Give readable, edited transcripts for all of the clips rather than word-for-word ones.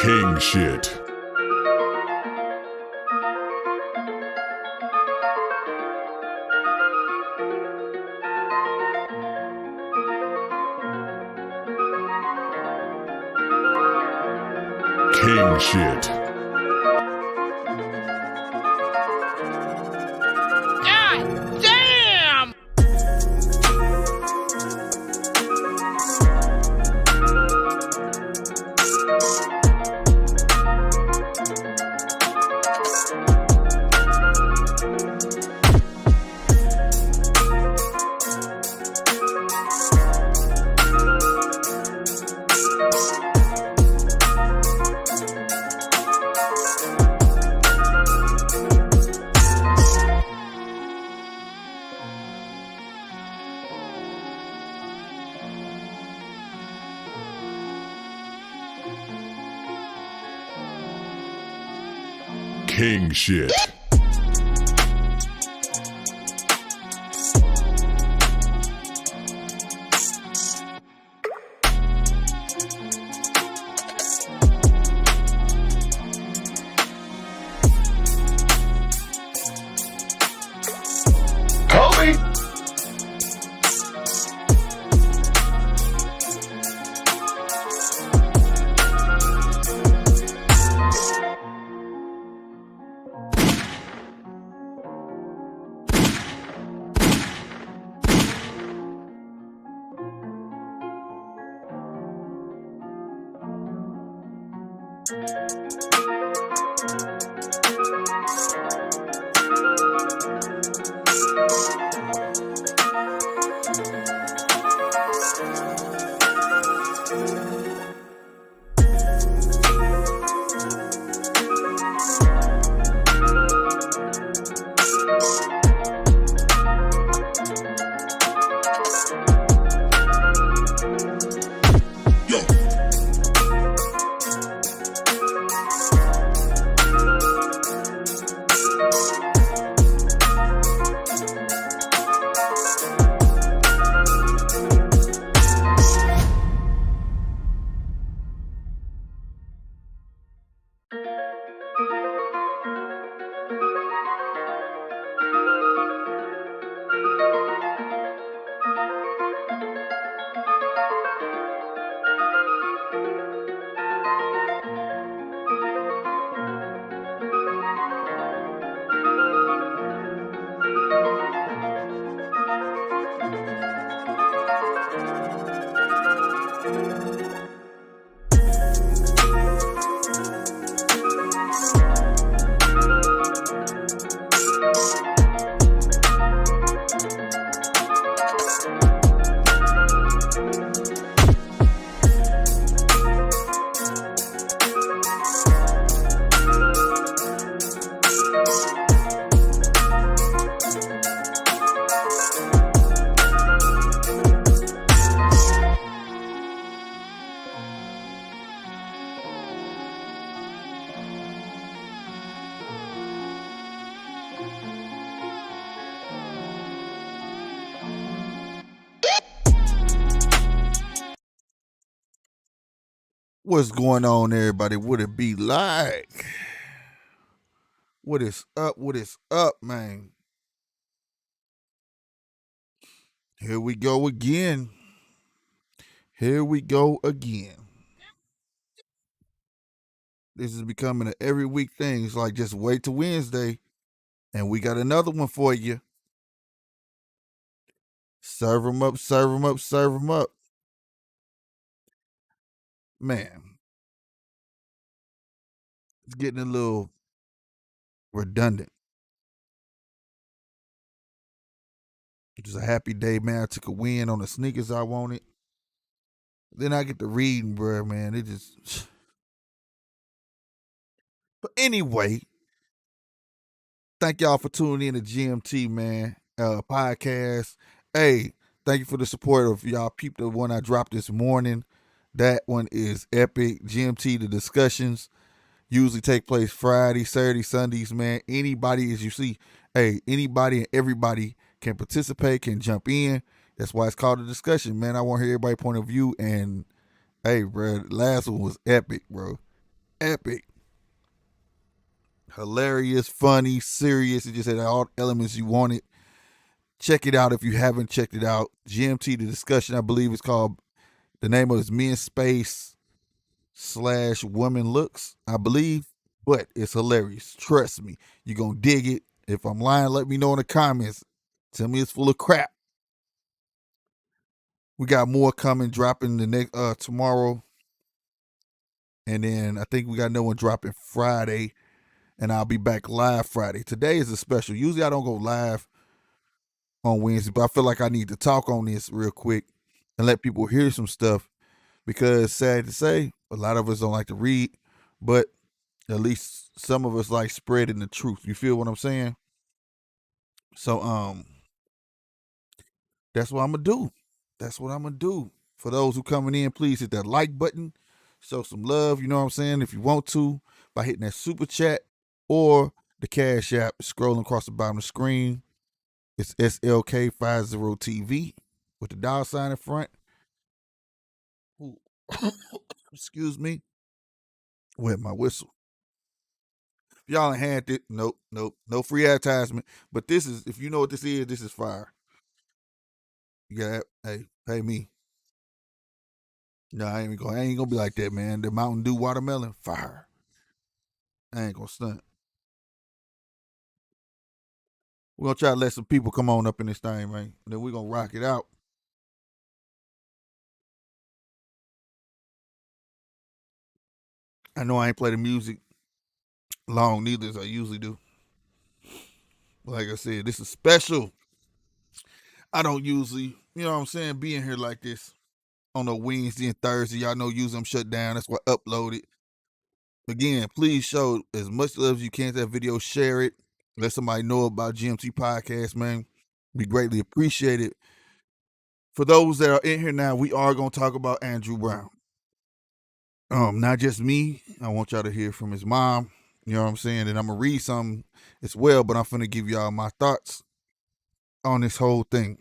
King shit. King shit. God damn! King shit. Kobe. What's going on, everybody? What it be like? What is up? What is up, man? Here we go again. Here we go again. This is becoming an every week thing. It's like just wait till Wednesday, and we got another one for you. Serve them up, serve them up, serve them up. Man, it's getting a little redundant. It was a happy day, man. I took a win on the sneakers I wanted. Then I get to reading, bro, man. It just. But anyway, thank y'all for tuning in to GMT, man. Podcast. Hey, thank you for the support of y'all. Peep the one I dropped this morning. That one is epic. GMT, the discussions usually take place Friday, Saturday, Sundays, man. Anybody, as you see, hey, anybody and everybody can participate, can jump in. That's why it's called a discussion, man. I want to hear everybody's point of view. And hey, bro, the last one was epic, bro. epic, hilarious, funny, serious. It just had all the elements you wanted. Check it out if you haven't checked it out. GMT, the discussion, I believe, is called. The name of it is Men Space / Women Looks, I believe. But it's hilarious. Trust me, you're gonna dig it. If I'm lying, let me know in the comments. Tell me it's full of crap. We got more coming, dropping the next tomorrow, and then I think we got another one dropping Friday, and I'll be back live Friday. Today is a special. Usually I don't go live on Wednesday, but I feel like I need to talk on this real quick and let people hear some stuff because sad to say, a lot of us don't like to read, but at least some of us like spreading the truth. You feel what I'm saying? So that's what I'm gonna do. That's what I'm gonna do. For those who coming in, please hit that like button. Show some love, you know what I'm saying? If you want to, by hitting that super chat or the Cash App scrolling across the bottom of the screen. It's SLK50TV with the dollar sign in front. Ooh. Excuse me. Wet my whistle. If y'all ain't had it, nope, no free advertisement. But this is, if you know what this is fire. You got, hey, pay me. No, I ain't gonna be like that, man. The Mountain Dew watermelon, fire. I ain't gonna stunt. We're gonna try to let some people come on up in this thing, man. Then we're gonna rock it out. I know I ain't play the music long neither as I usually do. Like I said, this is special. I don't usually, you know what I'm saying, be in here like this on a Wednesday and Thursday. Y'all know usually I'm shut down. That's why I upload it. Again, please show as much love as you can to that video. Share it. Let somebody know about GMT Podcast, man. We greatly appreciate it. For those that are in here now, we are going to talk about Andrew Brown. Not just me. I want y'all to hear from his mom. You know what I'm saying? And I'm going to read some as well, but I'm going to give y'all my thoughts on this whole thing.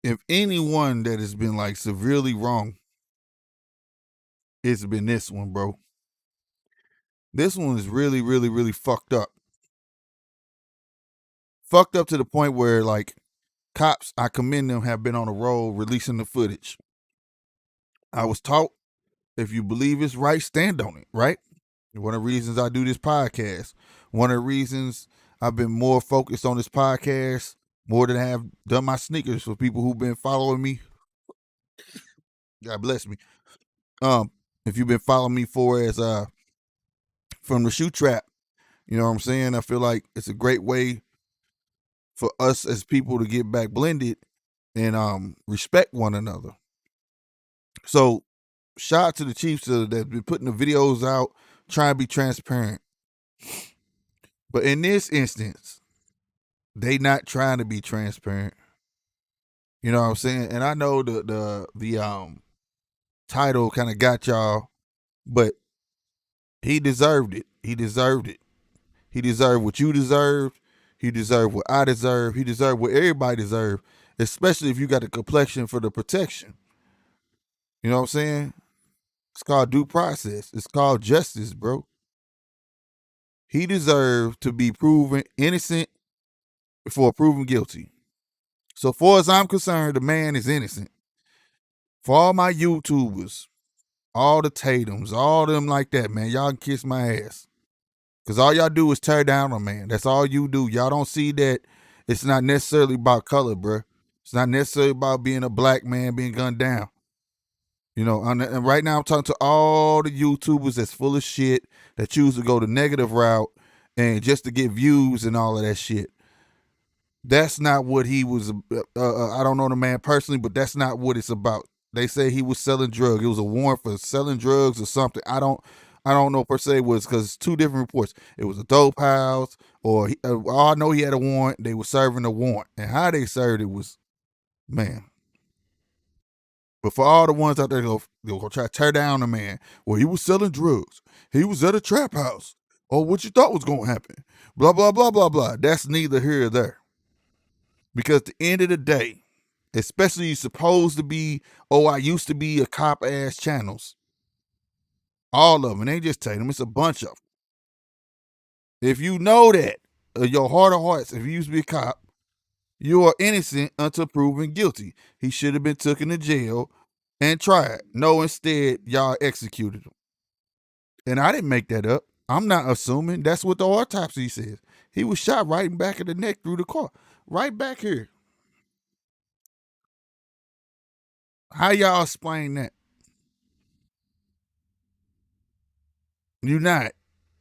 If anyone that has been like severely wrong, it's been this one, bro. This one is really, really, really fucked up. Fucked up to the point where, like, cops, I commend them, have been on the road releasing the footage. I was taught, if you believe it's right, stand on it, right? One of the reasons I do this podcast, one of the reasons I've been more focused on this podcast more than I have done my sneakers for people who've been following me. God bless me. If you've been following me for as from the shoe trap, you know what I'm saying? I feel like it's a great way for us as people to get back blended and respect one another. So shout out to the Chiefs that's been putting the videos out, trying to be transparent. But in this instance, they not trying to be transparent. You know what I'm saying? And I know the title kind of got y'all, but he deserved it. He deserved it. He deserved what you deserved. He deserved what I deserve. He deserved what everybody deserved, especially if you got the complexion for the protection. You know what I'm saying? It's called due process. It's called justice, bro. He deserved to be proven innocent before proven guilty. So far as I'm concerned, the man is innocent. For all my YouTubers, all the Tatums, all them like that, man, y'all can kiss my ass. Because all y'all do is tear down a man. That's all you do. Y'all don't see that it's not necessarily about color, bro. It's not necessarily about being a black man being gunned down. You know, and right now I'm talking to all the YouTubers that's full of shit that choose to go the negative route and just to get views and all of that shit. That's not what he was. I don't know the man personally, but that's not what it's about. They say he was selling drugs. It was a warrant for selling drugs or something. I don't know per se was because it's two different reports. It was a dope house, or all I know he had a warrant. They were serving a warrant, and how they served it was, man. But for all the ones out there, they'll go try to tear down the man. Well, he was selling drugs. He was at a trap house. Oh, what you thought was gonna happen? Blah blah blah blah blah. That's neither here or there. Because at the end of the day, especially supposed to be, oh, I used to be a cop ass channels. All of them. It ain't just Tatum. It's a bunch of them. If you know that, your heart of hearts, if you used to be a cop, you are innocent until proven guilty. He should have been taken to jail and tried. No, instead, y'all executed him. And I didn't make that up. I'm not assuming. That's what the autopsy says. He was shot right in back of the neck through the car. Right back here. How y'all explain that? You not.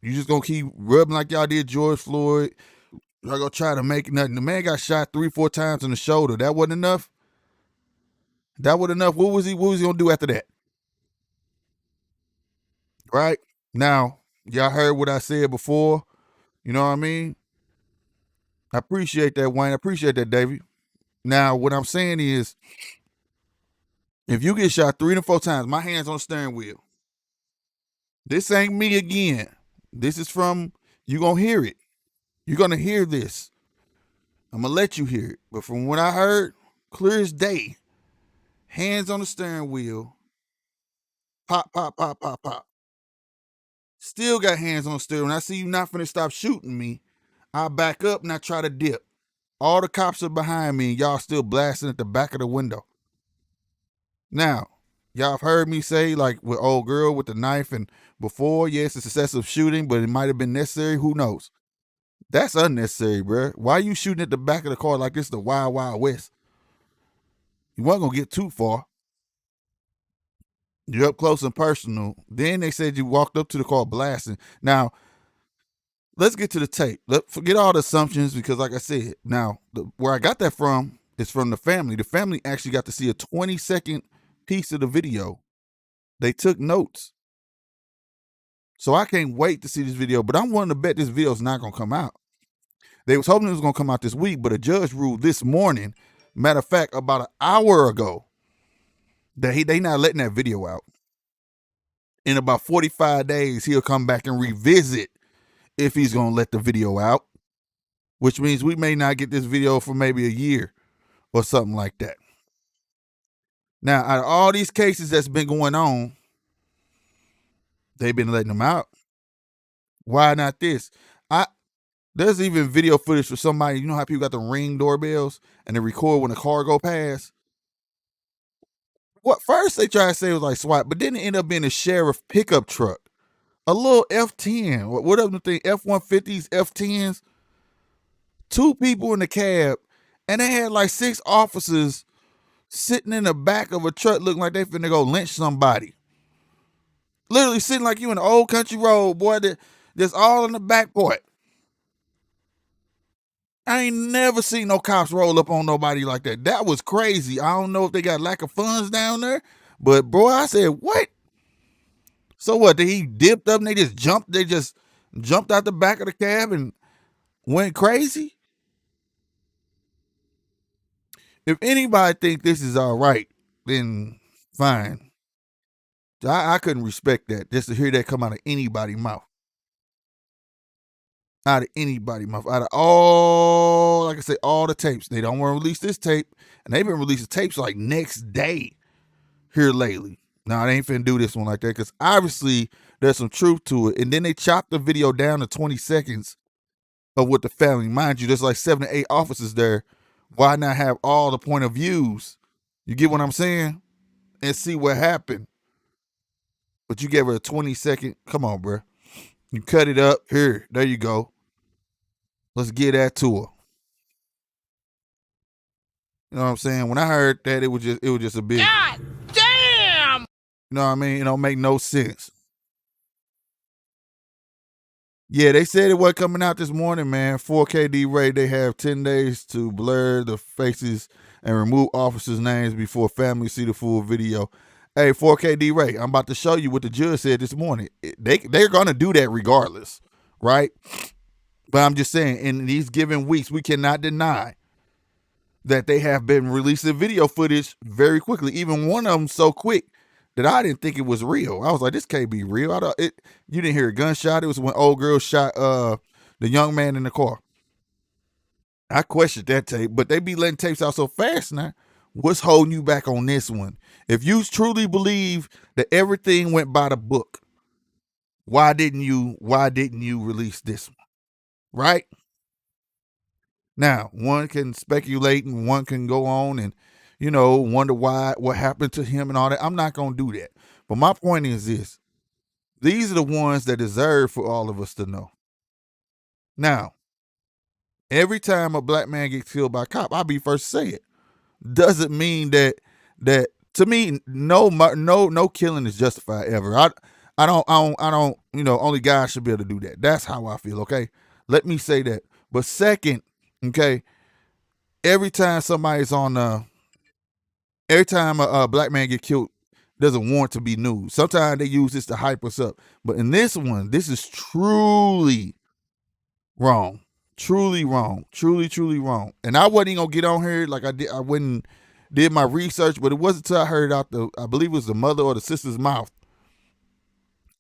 You just gonna keep rubbing like y'all did George Floyd. Y'all gonna try to make nothing. The man got shot 3-4 times in the shoulder. That wasn't enough. That wasn't enough. What was he gonna do after that? Right? Now, y'all heard what I said before. You know what I mean? I appreciate that, Wayne. I appreciate that, Davey. Now, what I'm saying is, if you get shot 3 to 4 times, my hand's on the steering wheel. This ain't me again. This is from, you gonna hear it. You're gonna hear this. I'm gonna let you hear it. But from what I heard, clear as day, hands on the steering wheel, pop, pop, pop, pop, pop. Still got hands on the steering. When I see you not finna stop shooting me, I back up and I try to dip. All the cops are behind me and y'all still blasting at the back of the window. Now, y'all have heard me say, like with old girl with the knife, and before, yes, it's excessive shooting, but it might have been necessary. Who knows? That's unnecessary, bro. Why you shooting at the back of the car like it's the Wild Wild West? You wasn't gonna get too far. You're up close and personal. Then they said you walked up to the car blasting. Now, let's get to the tape. Forget all the assumptions because, like I said, now where I got that from is from the family. The family actually got to see a 20-second piece of the video. They took notes. So I can't wait to see this video, but I'm willing to bet this video is not going to come out. They was hoping it was going to come out this week, but a judge ruled this morning, matter of fact, about an hour ago, that they not letting that video out. In about 45 days, he'll come back and revisit if he's going to let the video out, which means we may not get this video for maybe a year or something like that. Now, out of all these cases that's been going on, they've been letting them out. Why not this? There's even video footage for somebody. You know how people got the Ring doorbells and they record when a car go past? What first they try to say it was like SWAT, but then it ended up being a sheriff pickup truck. A little F10. Whatever the thing, F-150s, F10s. 2 people in the cab, and they had like 6 officers sitting in the back of a truck looking like they finna go lynch somebody. Literally sitting like you in the old country road, boy, that's all in the back part. I ain't never seen no cops roll up on nobody like that. That was crazy. I don't know if they got lack of funds down there, but bro, I said, what? So what? Did he dipped up and they just jumped out the back of the cab and went crazy? If anybody think this is all right, then fine. I couldn't respect that, just to hear that come out of anybody's mouth. Out of anybody's mouth. Out of all, like I say, all the tapes. They don't want to release this tape, and they've been releasing tapes like next day here lately. Now, they ain't finna do this one like that, because obviously there's some truth to it. And then they chopped the video down to 20 seconds of what the family, mind you, there's like 7 to 8 officers there. Why not have all the point of views? You get what I'm saying? And see what happened. But you gave her a 20-second. Come on, bro. You cut it up. Here, there you go. Let's get that to her. You know what I'm saying? When I heard that, it was just a big. God damn! You know what I mean? It don't make no sense. Yeah, they said it wasn't coming out this morning, man. 4K D-Ray, they have 10 days to blur the faces and remove officers' names before families see the full video. Hey, 4K D-Ray, I'm about to show you what the judge said this morning. They're going to do that regardless, right? But I'm just saying, in these given weeks, we cannot deny that they have been releasing video footage very quickly. Even one of them so quick that I didn't think it was real. I was like, this can't be real. You didn't hear a gunshot. It was when old girl shot the young man in the car. I questioned that tape, but they be letting tapes out so fast now. What's holding you back on this one? If you truly believe that everything went by the book, Why didn't you release this one? Right? Now, one can speculate and one can go on and, wonder what happened to him and all that. I'm not gonna do that. But my point is this: these are the ones that deserve for all of us to know. Now, every time a black man gets killed by a cop, I'll be first to say it. Doesn't mean that to me, no killing is justified ever. I don't. Only God should be able to do that. That's how I feel. Okay, let me say that. But second, okay, every time every time a black man get killed, doesn't want to be news. Sometimes they use this to hype us up, but in this one, this is truly wrong. Truly wrong. Truly wrong. And I wasn't gonna get on here like I did. I went and did my research, but it wasn't until I heard out I believe it was the mother or the sister's mouth.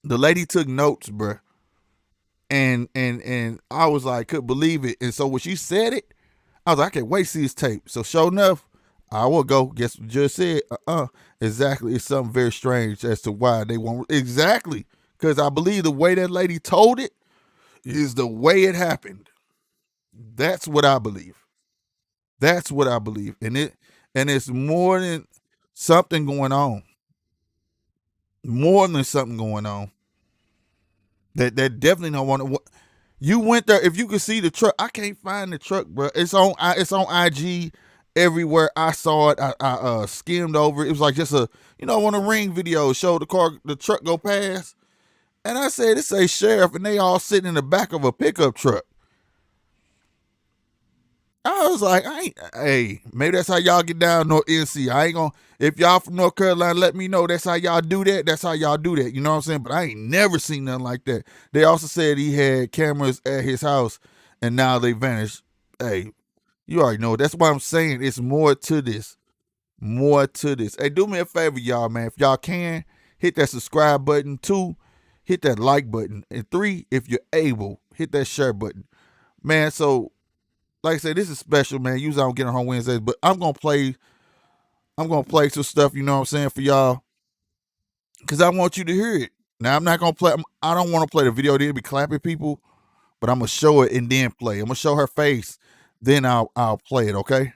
The lady took notes, bruh. And I was like, couldn't believe it. And so when she said it, I was like, I can't wait to see this tape. So sure enough, I will go. Guess what the judge said? Exactly. It's something very strange as to why they won't. Exactly. Because I believe the way that lady told it is the way it happened. That's what I believe. That's what I believe. And it's more than something going on. More than something going on. That definitely don't want to. You went there. If you could see the truck, I can't find the truck, bro. It's on IG everywhere. I saw it. I skimmed over it. It was like just one of the Ring videos showed the truck go past, and I said it say sheriff, and they all sitting in the back of a pickup truck. I was like, hey, maybe that's how y'all get down North NC. I ain't gonna, if y'all from North Carolina, let me know. That's how y'all do that. That's how y'all do that. You know what I'm saying? But I ain't never seen nothing like that. They also said he had cameras at his house and now they vanished. Hey, you already know. That's why I'm saying it's more to this. More to this. Hey, do me a favor, y'all, man. If y'all can, hit that subscribe button. 2, hit that like button. And 3, if you're able, hit that share button. Man, so like I said, this is special, man. Usually I don't get on Wednesdays, but I'm gonna play some stuff, you know what I'm saying, for y'all. Cause I want you to hear it. Now I'm not gonna play, I don't want to play the video, they'll be clapping people, but I'm gonna show it and then play. I'm gonna show her face, then I'll play it, okay?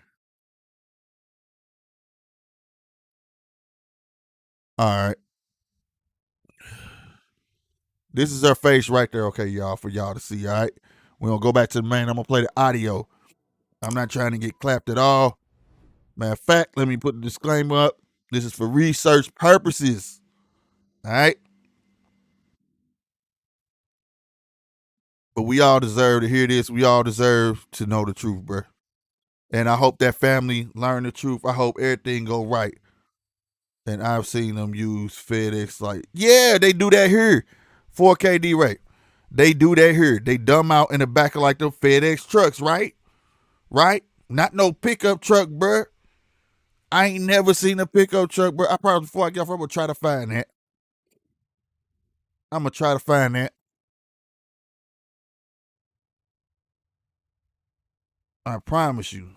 All right. This is her face right there, okay, y'all, for y'all to see, all right? We're gonna go back to the main. I'm gonna play the audio. I'm not trying to get clapped at all. Matter of fact, let me put the disclaimer up. This is for research purposes. All right. But we all deserve to hear this. We all deserve to know the truth, bro. And I hope that family learn the truth. I hope everything go right. And I've seen them use FedEx like, yeah, they do that here. 4K D-Ray. They do that here. They dumb out in the back of like the FedEx trucks, right? Right? Not no pickup truck, bro. I ain't never seen a pickup truck, bro. I probably, before I get off, I'm going to try to find that. I'm going to try to find that. I promise you.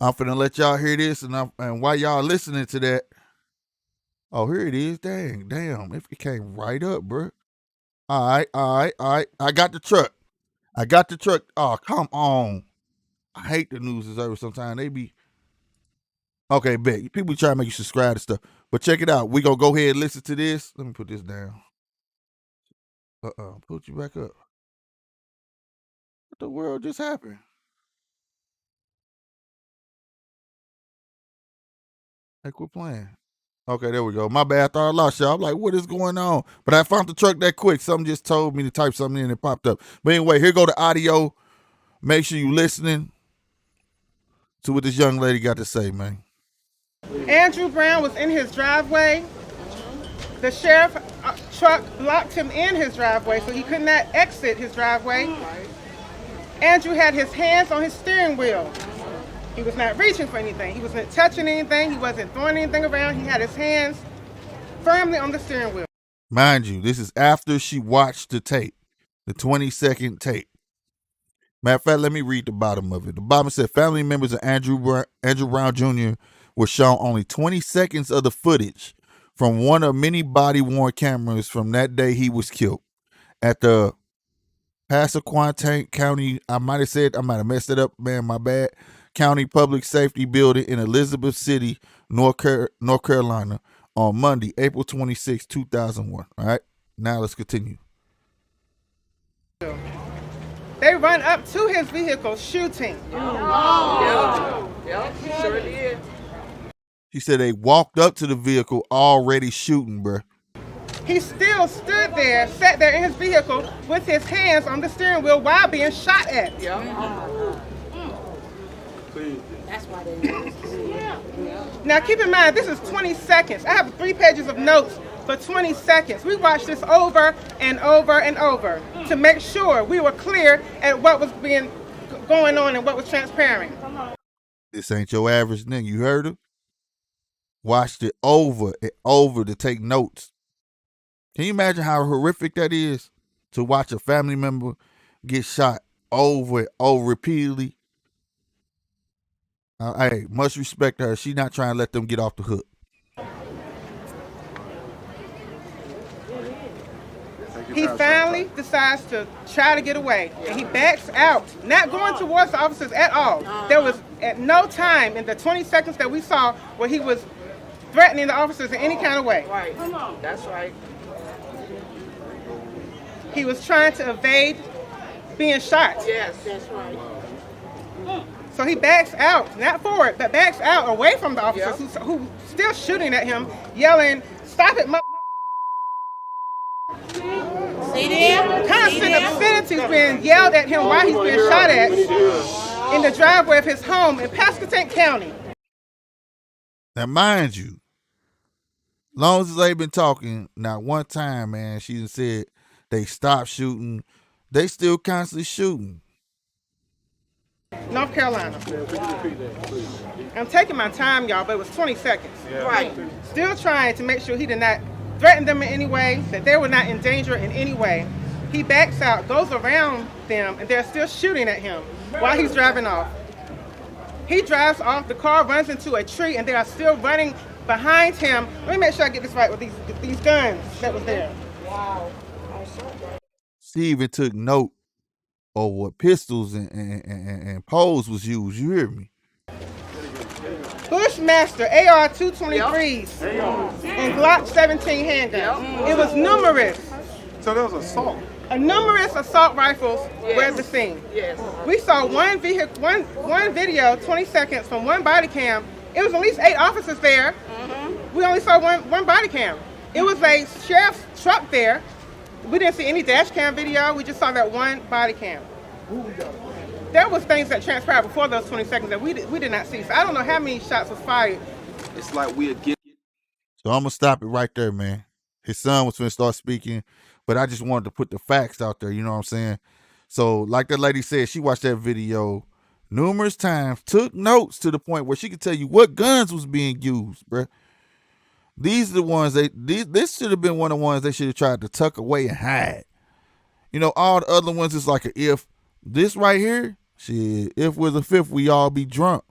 I'm finna let y'all hear this, and while y'all listening to that, oh, here it is. Damn. If it came right up, bro. All right. I got the truck. Oh, come on. I hate the news deservers sometimes. They be okay, bet. People try to make you subscribe to stuff. But check it out. We gonna go ahead and listen to this. Let me put this down. Put you back up. What the world just happened? Hey, quit playing. Okay, there we go. My bad. I thought I lost y'all. I'm like, what is going on? But I found the truck that quick. Something just told me to type something in and it popped up. But anyway, here go the audio. Make sure you listening to what this young lady got to say, man. Andrew Brown was in his driveway. The sheriff truck blocked him in his driveway, so he could not exit his driveway. Andrew had his hands on his steering wheel. He was not reaching for anything. He wasn't touching anything. He wasn't throwing anything around. He had his hands firmly on the steering wheel. Mind you, this is after she watched the tape, the 20-second tape. Matter of fact, let me read the bottom of it. The bottom said family members of Andrew Brown Jr. were shown only 20 seconds of the footage from one of many body-worn cameras from that day he was killed at the Passaquoddy County. I might have messed it up, man. My bad. County Public Safety Building in Elizabeth City, North Carolina, on Monday, April 26, 2001. All right. Now let's continue. They run up to his vehicle shooting. Yep, sure did. He said they walked up to the vehicle already shooting, bruh. He still stood there, sat there in his vehicle with his hands on the steering wheel while being shot at. That's why they Now keep in mind, this is 20 seconds. I have 3 pages of notes for 20 seconds. We watched this over and over and over to make sure we were clear at what was going on and what was transparent. This ain't your average nigga. You heard him? Watched it over and over to take notes. Can you imagine how horrific that is to watch a family member get shot over and over repeatedly? Hey, much respect to her. She not trying to let them get off the hook. He finally decides to try to get away, and he backs out, not going towards the officers at all. There was at no time in the 20 seconds that we saw where he was threatening the officers in any kind of way. Right. That's right. He was trying to evade being shot. Yes, that's right. So he backs out, not forward, but backs out away from the officers who still shooting at him, yelling, "Stop it, See there? Constant obscenities being yelled at him while he's being shot at in the driveway of his home in Pascagoula County. Now, mind you, long as they've been talking, not one time, man, she done said they stopped shooting. They still constantly shooting. North Carolina. I'm taking my time, y'all, but it was 20 seconds. Right. Still trying to make sure he did not threaten them in any way, that they were not in danger in any way. He backs out, goes around them, and they're still shooting at him while he's driving off. He drives off, the car runs into a tree, and they are still running behind him. Let me make sure I get this right with these guns that was there. Wow. She even took note of what pistols and poles was used. You hear me? Bushmaster AR-223s and Glock 17 handguns. It was numerous. So there was assault. Numerous assault rifles were at the scene. Yes. We saw one video, 20 seconds from one body cam. It was at least 8 officers there. We only saw one body cam. It was a sheriff's truck there. We didn't see any dash cam video. We just saw that one body cam. There was things that transpired before those 20 seconds that we did not see. So I don't know how many shots was fired. It's like we'll get. So I'm going to stop it right there, man. His son was going to start speaking, but I just wanted to put the facts out there, you know what I'm saying? So like that lady said, she watched that video numerous times, took notes to the point where she could tell you what guns was being used, bruh. These are the ones this should have been one of the ones they should have tried to tuck away and hide. You know, all the other ones is like a if. This right here, shit, if we're the fifth, we all be drunk.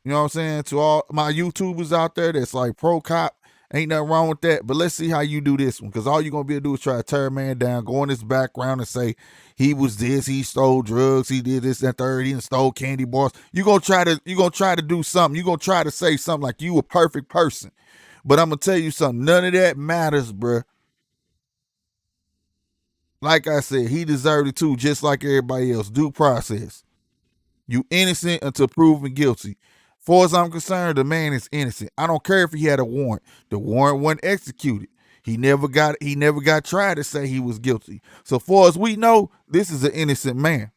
You know what I'm saying? To all my YouTubers out there that's like pro cop, ain't nothing wrong with that. But let's see how you do this one. Because all you're going to be able to do is try to tear a man down, go in his background and say, he was this, he stole drugs, he did this, that, third, he stole candy bars. You're going to try to do something. You're going to try to say something like you a perfect person. But I'm going to tell you something. None of that matters, bruh. Like I said, he deserved it too, just like everybody else. Due process. You innocent until proven guilty. Far as I'm concerned, the man is innocent. I don't care if he had a warrant. The warrant wasn't executed. He never got tried to say he was guilty. So far as we know, this is an innocent man.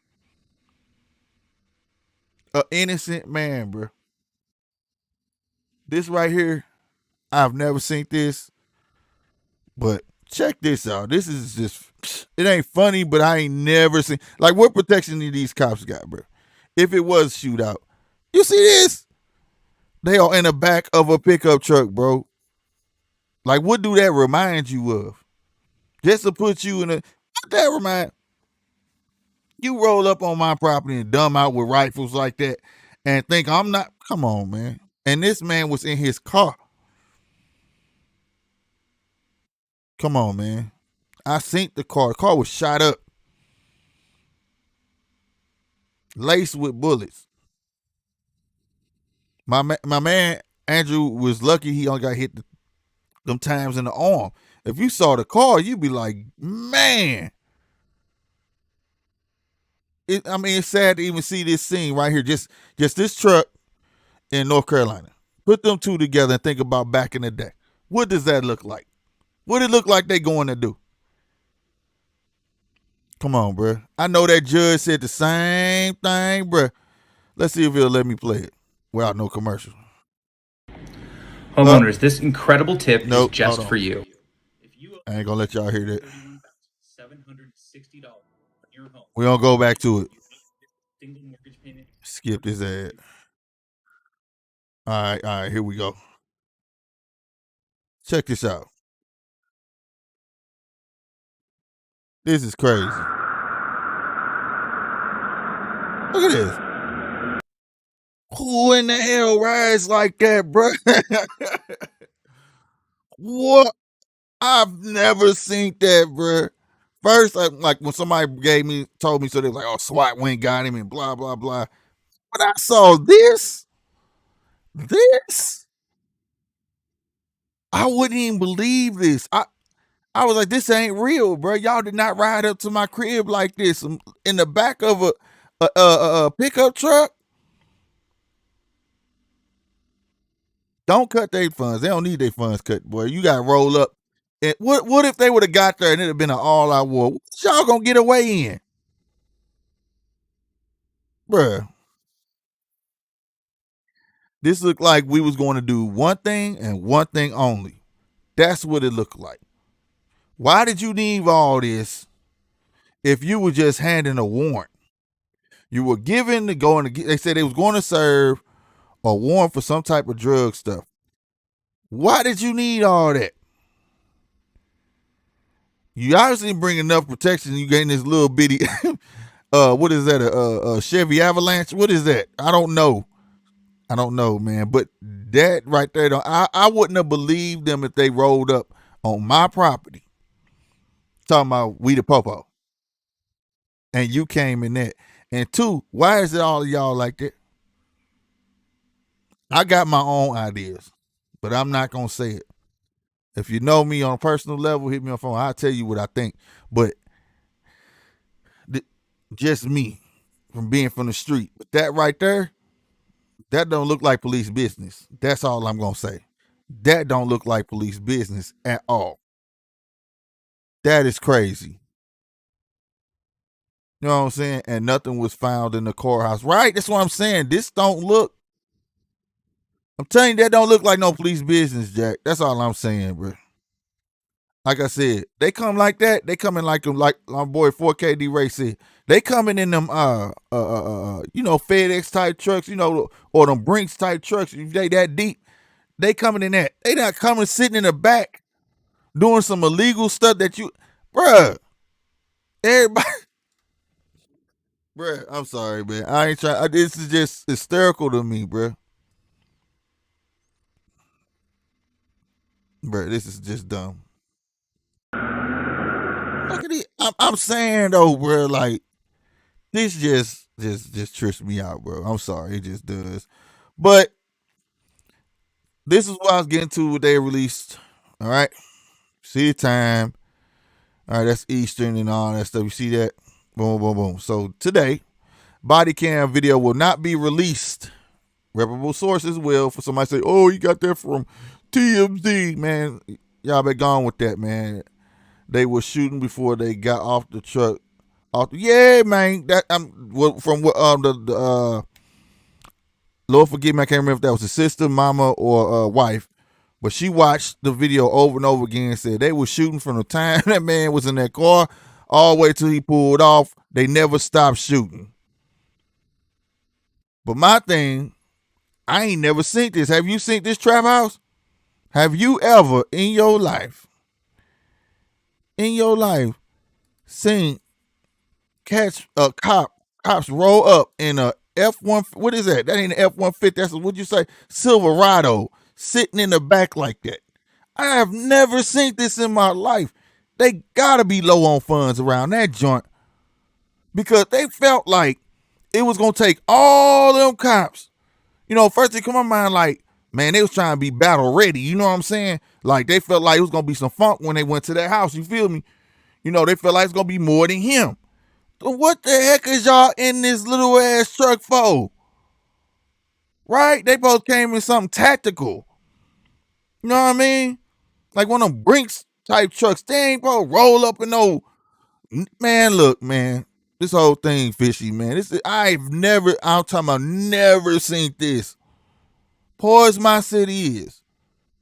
An innocent man, bro. This right here, I've never seen this. But check this out. This is just, it ain't funny, but I ain't never seen, like, what protection do these cops got, bro? If it was a shootout. You see this? They are in the back of a pickup truck, bro. Like, what do that remind you of? Just to put you in a, what that remind? You roll up on my property and dumb out with rifles like that and think I'm not. Come on, man. And this man was in his car. Come on, man. I seen the car. The car was shot up, laced with bullets. My man Andrew was lucky he only got hit them times in the arm. If you saw the car, you'd be like, man. It's sad to even see this scene right here. Just this truck in North Carolina. Put them two together and think about back in the day. What does that look like? What did it look like they going to do? Come on, bro. I know that judge said the same thing, bro. Let's see if he'll let me play it without no commercial. Homeowners, this incredible tip is just for you. I ain't gonna let y'all hear that. We don't go back to it. Skip this ad. All right, here we go. Check this out. This is crazy. Look at this. Who in the hell rides like that, bro? What? I've never seen that, bro. First, like when somebody told me, so they was like, "Oh, SWAT went got him," and blah blah blah. But I saw this, I wouldn't even believe this. I was like, "This ain't real, bro. Y'all did not ride up to my crib like this in the back of a pickup truck." Don't cut their funds. They don't need their funds cut, boy. You got to roll up. And what if they would have got there and it'd have been an all-out war? What y'all gonna get away in, bruh? This looked like we was going to do one thing and one thing only. That's what it looked like. Why did you need all this if you were just handing a warrant? You were given to go and they said they was going to serve a warrant for some type of drug stuff. Why did you need all that? You obviously bring enough protection. You getting this little bitty, what is that? A Chevy Avalanche? What is that? I don't know, man. But that right there, I wouldn't have believed them if they rolled up on my property. Talking about we the popo. And you came in that. And two, why is it all of y'all like that? I got my own ideas, but I'm not going to say it. If you know me on a personal level, hit me on the phone. I'll tell you what I think. But just me from being from the street. But that right there, that don't look like police business. That's all I'm going to say. That don't look like police business at all. That is crazy. You know what I'm saying? And nothing was found in the courthouse. Right? That's what I'm saying. This don't look. I'm telling you, that don't look like no police business, Jack. That's all I'm saying, bro. Like I said, they come like that. They come in like my boy 4KD Ray said. They coming in them FedEx type trucks, or them Brinks type trucks. If they that deep, they coming in that. They not coming sitting in the back doing some illegal stuff that bruh. Everybody, bruh. I'm sorry, man. I ain't trying. This is just hysterical to me, bruh. Bruh, this is just dumb. Look at it. I'm saying though, bro, like this just trips me out, bro. I'm sorry, it just does. But this is what I was getting to what they released. All right. See the time. All right, that's Eastern and all that stuff. You see that? Boom, boom, boom. So today, body cam video will not be released. Reputable sources will. For somebody to say, "Oh, you got that from TMZ," man. Y'all been gone with that, man. They were shooting before they got off the truck. Yeah, man. That from what Lord forgive me, I can't remember if that was a sister, mama, or wife, but she watched the video over and over again and said they were shooting from the time that man was in that car all the way till he pulled off. They never stopped shooting. But my thing, I ain't never seen this. Have you seen this trap house? Have you ever in your life seen catch a cops roll up in a F1. What is that? That ain't an F-150. That's what you say, Silverado, sitting in the back like that. I have never seen this in my life. They gotta be low on funds around that joint because they felt like it was gonna take all them cops. You know, first thing come to my mind, like, man, they was trying to be battle ready. You know what I'm saying? Like they felt like it was gonna be some funk when they went to that house. You feel me? You know, they felt like it's gonna be more than him. So what the heck is y'all in this little ass truck for? Right? They both came in something tactical. You know what I mean? Like one of them Brinks type trucks. They ain't gonna roll up in no. Man, look, man. This whole thing fishy, man. I'm talking about never seen this. Poor as my city is,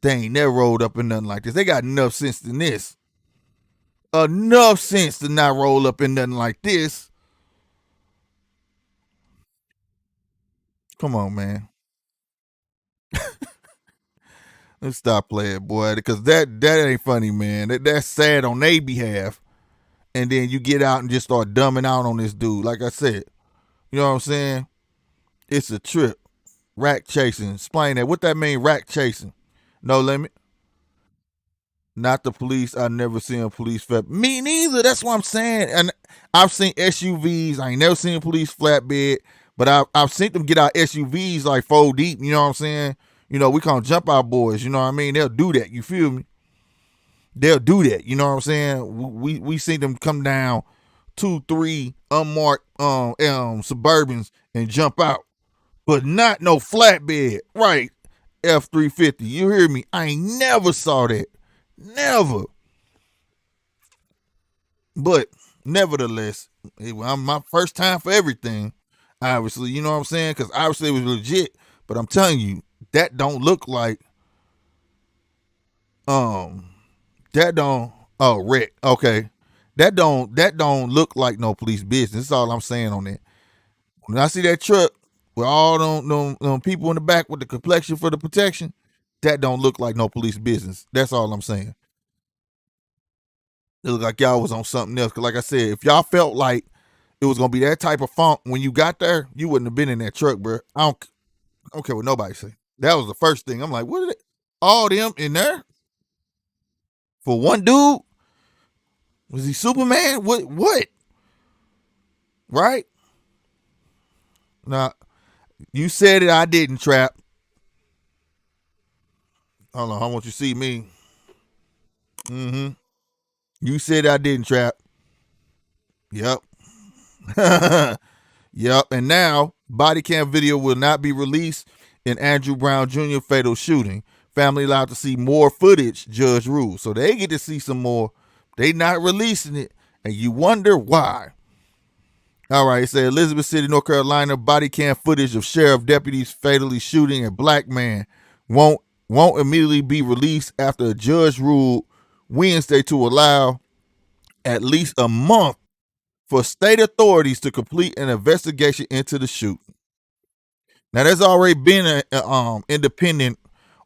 they ain't never rolled up in nothing like this. They got enough sense than this. Enough sense to not roll up in nothing like this. Come on, man. Let's stop playing, boy, because that ain't funny, man. That's sad on their behalf. And then you get out and just start dumbing out on this dude. Like I said, you know what I'm saying? It's a trip. Rack chasing. Explain that. What that mean, rack chasing? No limit. Not the police. I never seen a police flat. Me neither. That's what I'm saying. And I've seen SUVs. I ain't never seen a police flatbed, but I've seen them get out SUVs like 4 deep. You know what I'm saying? You know, we call them jump out boys. You know what I mean? They'll do that. You feel me? They'll do that. You know what I'm saying? We see them come down 2, 3 unmarked Suburbans and jump out, but not no flatbed. Right? F-350. You hear me? I ain't never saw that. Never. But nevertheless, I'm my first time for everything. Obviously, you know what I'm saying? Because obviously it was legit. But I'm telling you, that don't look like that don't wreck. Okay. That don't look like no police business. That's all I'm saying on that. When I see that truck with all them people in the back with the complexion for the protection, that don't look like no police business. That's all I'm saying. It looked like y'all was on something else. Cause like I said, if y'all felt like it was gonna be that type of funk when you got there, you wouldn't have been in that truck, bro. I don't care what nobody say. That was the first thing. I'm like, what are they? All them in there for one dude? Was he Superman? What? Right? Now, you said it, I didn't, Trap. Hold on, I want you to see me. Mm-hmm. You said I didn't, Trap. Yep. Yep. And now, body cam video will not be released in Andrew Brown Jr. fatal shooting. Family allowed to see more footage, judge rules. So they get to see some more. They not releasing it. And you wonder why. All right, it said Elizabeth City, North Carolina, body cam footage of sheriff deputies fatally shooting a black man won't immediately be released after a judge ruled Wednesday to allow at least a month for state authorities to complete an investigation into the shooting. Now, there's already been an independent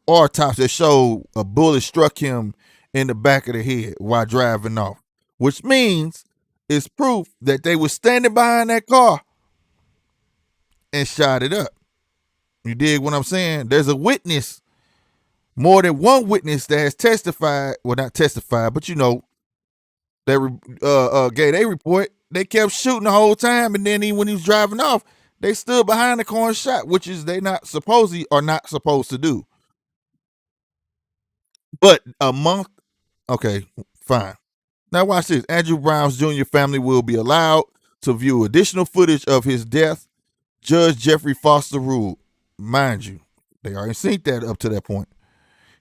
autopsy that showed a bullet struck him in the back of the head while driving off, which means it's proof that they were standing behind that car and shot it up. You dig what I'm saying? There's a witness, more than one witness that has testified. Well, not testified, but you know, they gave they report. They kept shooting the whole time, and then when he was driving off, they stood behind the car and shot, which is they not supposedly are not supposed to do. But a month, okay, fine. Now watch this. Andrew Brown's Jr. family will be allowed to view additional footage of his death. Judge Jeffrey Foster ruled. Mind you, they already seen that up to that point.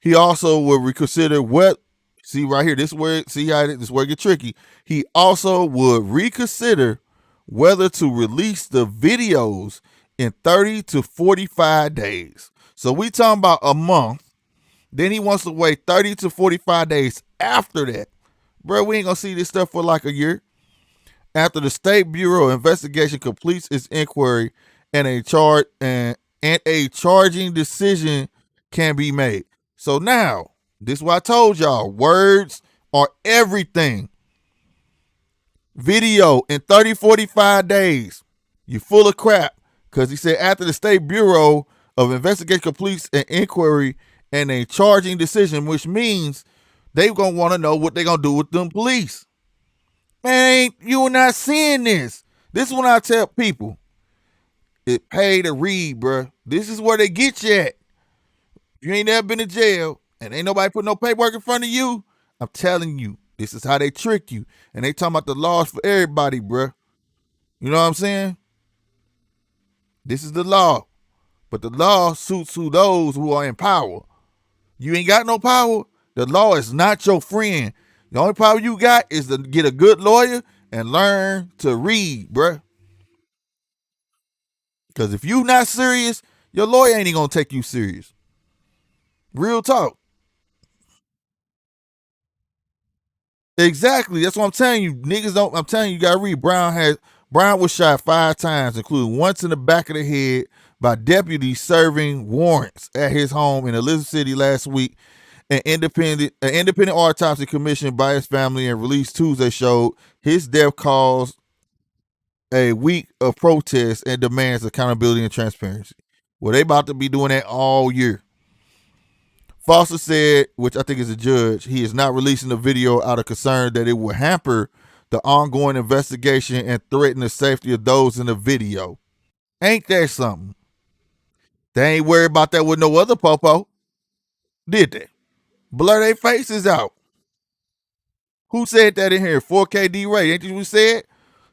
He also will reconsider what. See right here, this is where it get tricky. He also would reconsider whether to release the videos in 30 to 45 days. So we talking about a month. Then he wants to wait 30 to 45 days after that. Bro, we ain't gonna see this stuff for like a year. After the State Bureau of Investigation completes its inquiry and a charging decision can be made. So now, this is what I told y'all. Words are everything. video in 30, 45 days. You full of crap. Because he said after the State Bureau of Investigation completes an inquiry and a charging decision, which means they going to want to know what they going to do with them police. Man, you are not seeing this. This is when I tell people, it pay to read, bruh. This is where they get you at. You ain't never been to jail and ain't nobody put no paperwork in front of you. I'm telling you, this is how they trick you. And they talking about the laws for everybody, bruh. You know what I'm saying? This is the law. But the law suits those who are in power. You ain't got no power. The law is not your friend. The only power you got is to get a good lawyer and learn to read, bruh. Because if you not serious, your lawyer ain't even gonna take you serious. Real talk. Exactly. That's what I'm telling you. Niggas don't. I'm telling you, you gotta read. Brown was shot 5 times, including once in the back of the head by deputies serving warrants at his home in Elizabeth City last week. An independent autopsy commissioned by his family and released Tuesday showed his death caused a week of protests and demands accountability and transparency. Well, they about to be doing that all year. Foster said, which I think is a judge, he is not releasing the video out of concern that it will hamper the ongoing investigation and threaten the safety of those in the video. Ain't that something? They ain't worried about that with no other popo, did they? Blur their faces out. Who said that in here? 4K D-Ray. Ain't you who said?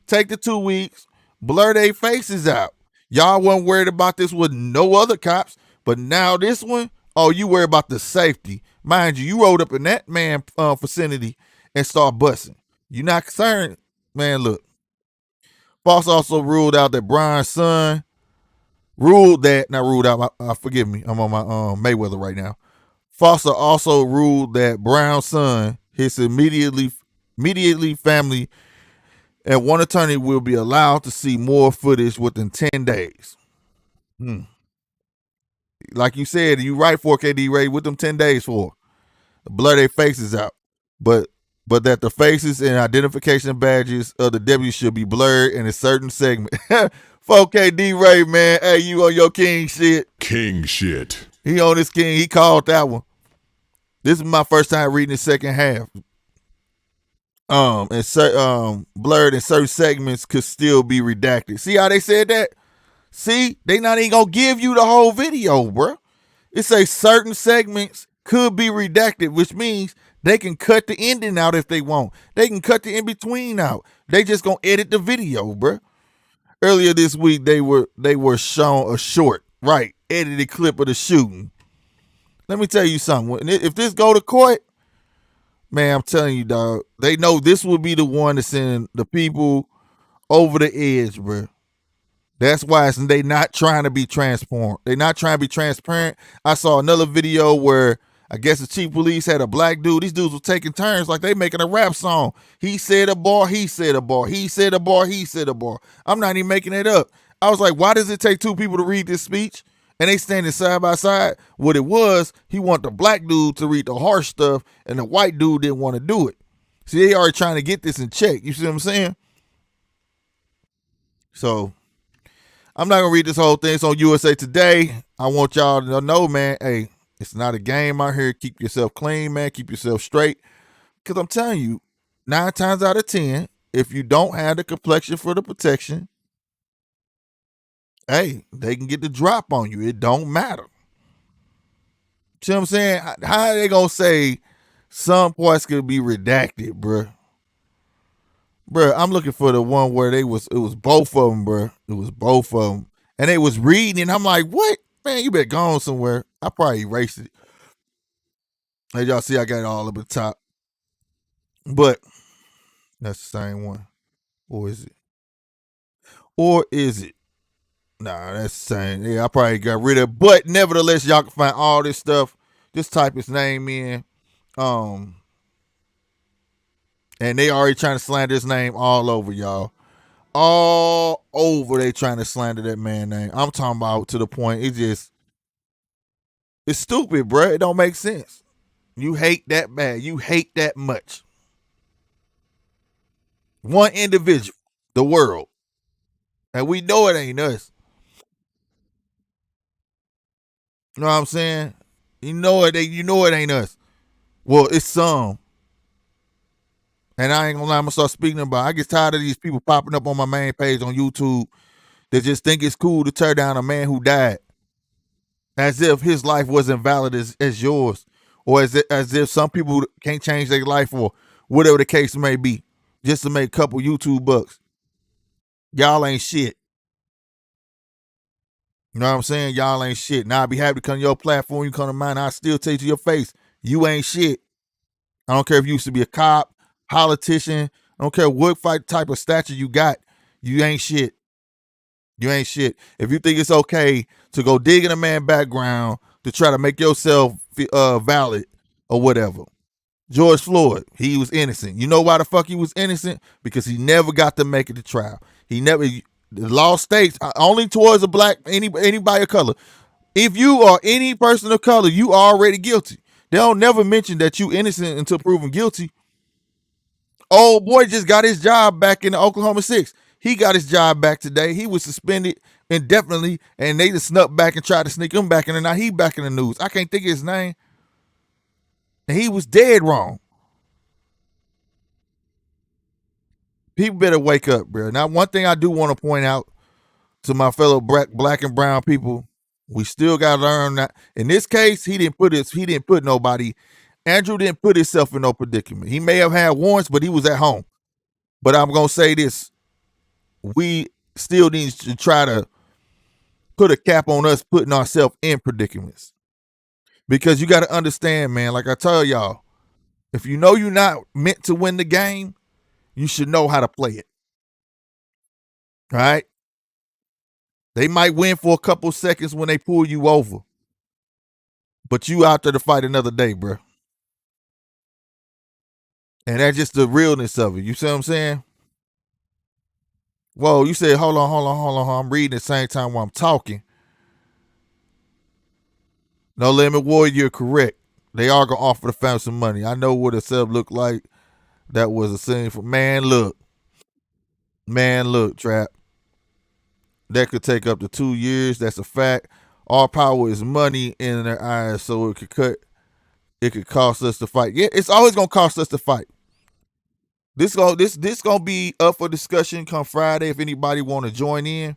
Take the 2 weeks, blur their faces out. Y'all wasn't worried about this with no other cops, but now this one, oh, you worry about the safety. Mind you, you rolled up in that man vicinity and start busting. You not concerned, man. Look, Foss also ruled out that Brian's son forgive me, I'm on my Mayweather right now. Foster also ruled that Brown's son, his immediately family, and one attorney will be allowed to see more footage within 10 days. Like you said, you right, 4KD Ray, with them 10 days for. Blur their faces out. But that the faces and identification badges of the deputies should be blurred in a certain segment. 4KD Ray, man, hey, you on your king shit. King shit. He on his king. He called that one. This is my first time reading the second half. Blurred in certain segments could still be redacted. See how they said that? See, they not even gonna give you the whole video, bro. It say certain segments could be redacted, which means they can cut the ending out if they want. They can cut the in-between out. They just gonna edit the video, bro. Earlier this week, they were shown a short, right, edited clip of the shooting. Let me tell you something. If this go to court, man, I'm telling you, dog, they know this will be the one to send the people over the edge, bro. That's why they not trying to be transparent. They not trying to be transparent. I saw another video where I guess the chief of police had a black dude. These dudes were taking turns like they making a rap song. He said a bar, he said a bar, he said a bar, he said a bar. I'm not even making it up. I was like, why does it take 2 people to read this speech? And they standing side by side. What it was, he wanted the black dude to read the harsh stuff, and the white dude didn't want to do it. See, they already trying to get this in check. You see what I'm saying? So, I'm not going to read this whole thing. It's on USA Today. I want y'all to know, man, hey, it's not a game out here. Keep yourself clean, man. Keep yourself straight. Because I'm telling you, 9 times out of 10, if you don't have the complexion for the protection, hey, they can get the drop on you. It don't matter. See what I'm saying? How are they going to say some parts could be redacted, bruh? Bruh, I'm looking for the one where it was both of them, bruh. It was both of them. And they was reading, and I'm like, what? Man, you better go on somewhere. I probably erased it. As y'all see, I got it all up at the top. But that's the same one. Or is it? Or is it? Nah, that's the same. Yeah, I probably got rid of it. But nevertheless, y'all can find all this stuff. Just type his name in. And they already trying to slander his name all over, y'all. All over they trying to slander that man name. I'm talking about to the point it's stupid, bro. It don't make sense. You hate that bad. You hate that much. One individual, the world. And we know it ain't us. You know what I'm saying? You know it ain't us. Well, it's some. And I ain't gonna lie, I'm gonna start speaking about it. I get tired of these people popping up on my main page on YouTube that just think it's cool to tear down a man who died. As if his life wasn't valid as yours. Or as if some people can't change their life or whatever the case may be. Just to make a couple YouTube bucks. Y'all ain't shit. You know what I'm saying? Y'all ain't shit. Now I'd be happy to come to your platform, you come to mine, I'll still tell you to your face, you ain't shit. I don't care if you used to be a cop, politician, I don't care what fight type of stature you got, you ain't shit. You ain't shit. If you think it's okay to go dig in a man's background to try to make yourself valid or whatever. George Floyd, he was innocent. You know why the fuck he was innocent? Because he never got to make it to trial. He never, the law states only towards a black, anybody of color. If you are any person of color, you are already guilty. They don't never mention that you innocent until proven guilty. Old boy just got his job back in the Oklahoma 6. He got his job back today. He was suspended indefinitely, and they just snuck back and tried to sneak him back in, and now he back in the news. I can't think of his name. And he was dead wrong. People better wake up, bro. Now, one thing I do want to point out to my fellow black and brown people, we still got to learn that. In this case, he didn't put nobody. Andrew didn't put himself in no predicament. He may have had warrants, but he was at home. But I'm gonna say this: we still need to try to put a cap on us putting ourselves in predicaments. Because you got to understand, man, like I tell y'all, if you know you're not meant to win the game, you should know how to play it. All right? They might win for a couple seconds when they pull you over. But you out there to fight another day, bro. And that's just the realness of it. You see what I'm saying? Whoa, you said, hold on. I'm reading at the same time while I'm talking. No Limit Warrior, you're correct. They are going to offer the family some money. I know what a sub looked like. That was a scene for, man, look, Trap. That could take up to 2 years. That's a fact. All power is money in their eyes, so it could cost us to fight. Yeah, it's always going to cost us to fight. This gonna be up for discussion come Friday. If anybody want to join in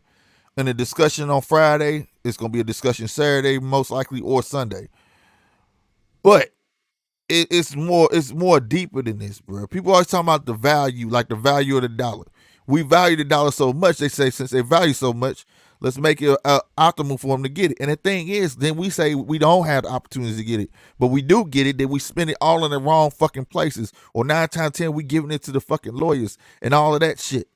the discussion on Friday, it's gonna be a discussion Saturday, most likely, or Sunday. But it's more deeper than this, bro. People always talking about the value, like the value of the dollar. We value the dollar so much. They say since they value so much, let's make it optimal for them to get it. And the thing is, then we say we don't have the opportunities to get it, but we do get it. Then we spend it all in the wrong fucking places. Or 9 times 10, we giving it to the fucking lawyers and all of that shit.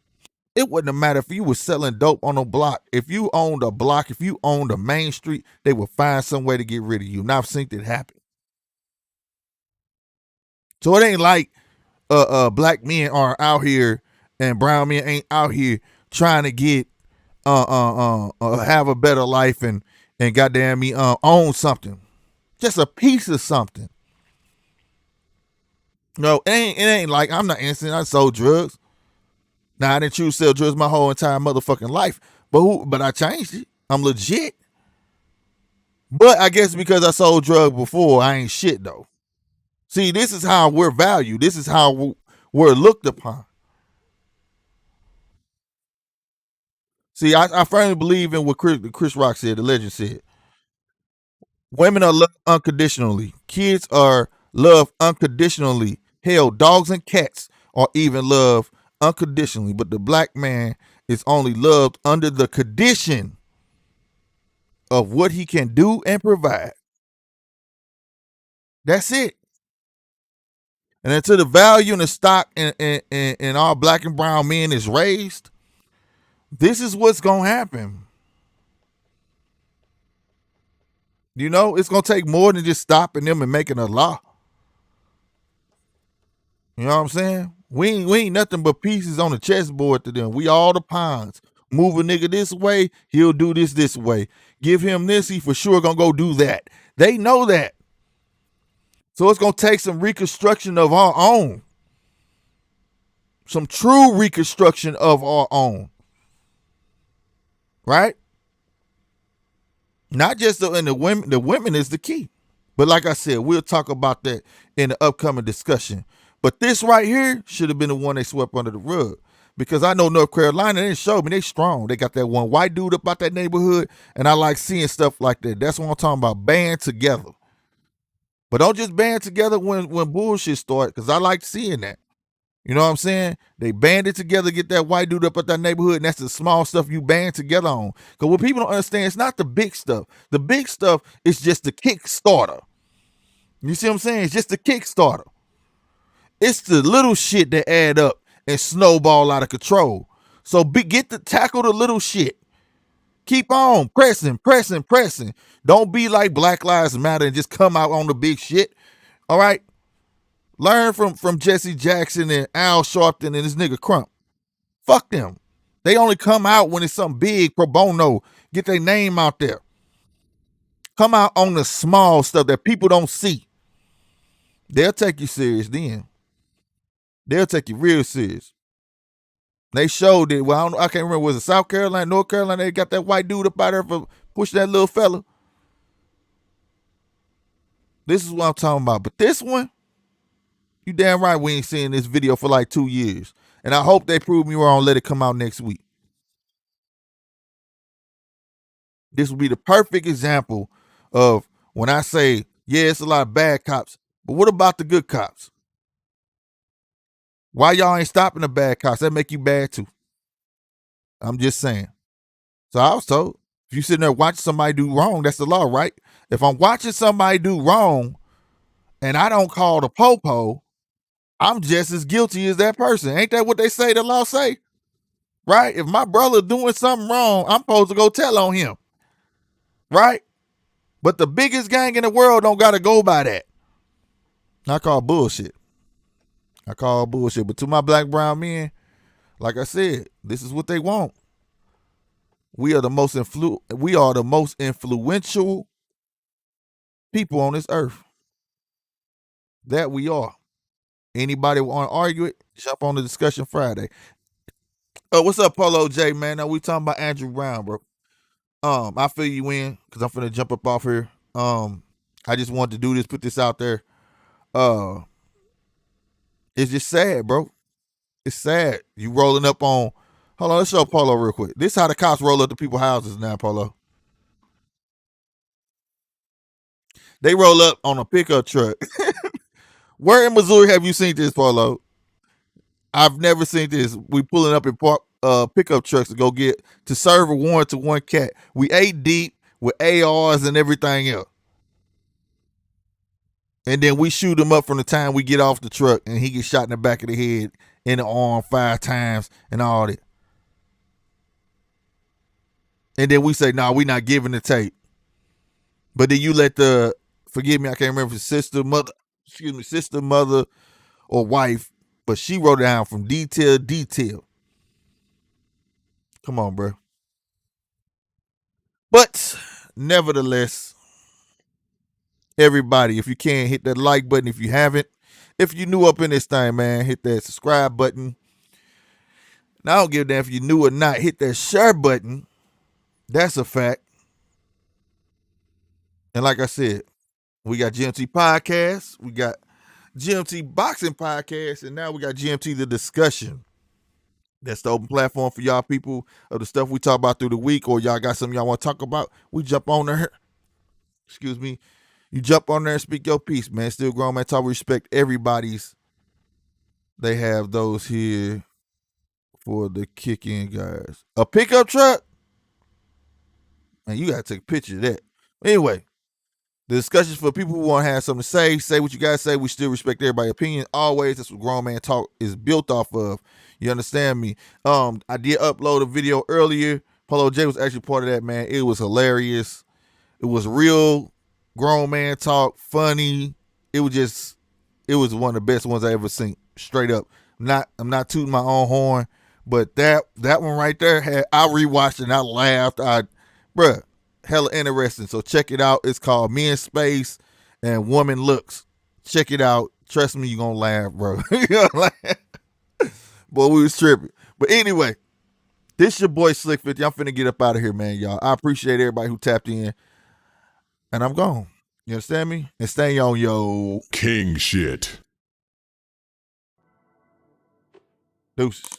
It wouldn't matter if you was selling dope on a block. If you owned a block, if you owned a main street, they would find some way to get rid of you. And I've seen it happen. So it ain't like black men are out here and brown men ain't out here trying to get have a better life and goddamn me own something, just a piece of something. No, it ain't like I'm not innocent. I sold drugs. Now I didn't choose to sell drugs my whole entire motherfucking life, but I changed it. I'm legit. But I guess because I sold drugs before, I ain't shit though. See, this is how we're valued. This is how we're looked upon. See, I firmly believe in what Chris Rock said, the legend said. Women are loved unconditionally. Kids are loved unconditionally. Hell, dogs and cats are even loved unconditionally. But the black man is only loved under the condition of what he can do and provide. That's it. And until the value in the stock in all black and brown men is raised, this is what's going to happen. You know, it's going to take more than just stopping them and making a law. You know what I'm saying? We ain't nothing but pieces on the chessboard to them. We all the pawns. Move a nigga this way, he'll do this way. Give him this, he for sure going to go do that. They know that. So it's going to take some reconstruction of our own. some true reconstruction of our own, right? Not just the women. The women is the key. But like I said, we'll talk about that in the upcoming discussion. But this right here should have been the one they swept under the rug. Because I know North Carolina, they showed me they strong. They got that one white dude up out that neighborhood, and I like seeing stuff like that. That's what I'm talking about. Band together. But don't just band together when bullshit start, because I like seeing that. You know what I'm saying? They banded together, get that white dude up at that neighborhood, and that's the small stuff you band together on. Because what people don't understand, it's not the big stuff. The big stuff is just the Kickstarter. You see what I'm saying? It's just the Kickstarter. It's the little shit that add up and snowball out of control. So get to tackle the little shit. Keep on pressing. Don't be like Black Lives Matter and just come out on the big shit. All right? Learn from Jesse Jackson and Al Sharpton and this nigga Crump. Fuck them. They only come out when it's something big, pro bono. Get their name out there. Come out on the small stuff that people don't see. They'll take you serious then. They'll take you real serious. They showed it. Well, I can't remember. Was it South Carolina, North Carolina? They got that white dude up out there for pushing that little fella. This is what I'm talking about. But this one, you damn right we ain't seeing this video for like 2 years. And I hope they prove me wrong. Let it come out next week. This will be the perfect example of when I say, yeah, it's a lot of bad cops, but what about the good cops? Why y'all ain't stopping the bad cops? That make you bad too. I'm just saying. So I was told, if you sitting there watching somebody do wrong, that's the law, right? If I'm watching somebody do wrong and I don't call the popo, I'm just as guilty as that person. Ain't that what they say the law say? Right? If my brother doing something wrong, I'm supposed to go tell on him. Right? But the biggest gang in the world don't got to go by that. I call bullshit. But to my black, brown men, like I said, this is what they want. We are the most influential people on this earth. That we are. Anybody want to argue it? Jump on the discussion Friday. Oh, what's up, Polo J, man? Now we talking about Andrew Brown, bro. I fill you in because I'm finna jump up off here. I just wanted to do this, put this out there. It's just sad, bro. It's sad. You rolling up on. Hold on, let's show Polo real quick. This is how the cops roll up to people's houses now, Polo. They roll up on a pickup truck. Where in Missouri have you seen this, Polo? I've never seen this. We pulling up in pickup trucks to serve a warrant to one cat. We 8 deep with ARs and everything else. And then we shoot him up from the time we get off the truck and he gets shot in the back of the head, in the arm 5 times and all that. And then we say, nah, we not giving the tape. But then you let forgive me, I can't remember if it's sister, mother, or wife, but she wrote it down from detail to detail. Come on, bro. But nevertheless, everybody, if you can, hit that like button if you haven't. If you're new up in this thing, man, hit that subscribe button. Now, I don't give a damn if you're new or not. Hit that share button. That's a fact. And like I said, we got GMT Podcast. We got GMT Boxing Podcast. And now we got GMT The Discussion. That's the open platform for y'all people of the stuff we talk about through the week, or y'all got something y'all want to talk about. We jump on there. Excuse me. You jump on there and speak your piece, man. Still grown man talk. We respect everybody's. They have those here for the kick-in guys. A pickup truck? Man, you got to take a picture of that. Anyway, the discussions for people who want to have something to say. Say what you got to say. We still respect everybody's opinion. Always, that's what grown man talk is built off of. You understand me? I did upload a video earlier. Polo J was actually part of that, man. It was hilarious. It was real grown man talk, funny. It was one of the best ones I ever seen. Straight up. I'm not tooting my own horn, but that one right there I rewatched and I laughed. Bruh, hella interesting. So check it out. It's called Me in Space and Woman Looks. Check it out. Trust me, you're gonna laugh, bro. You're gonna laugh. Boy, we was tripping. But anyway, this your boy Slick 50. I'm finna get up out of here, man, y'all. I appreciate everybody who tapped in. And I'm gone. You understand me? And stay on your King shit. deuces.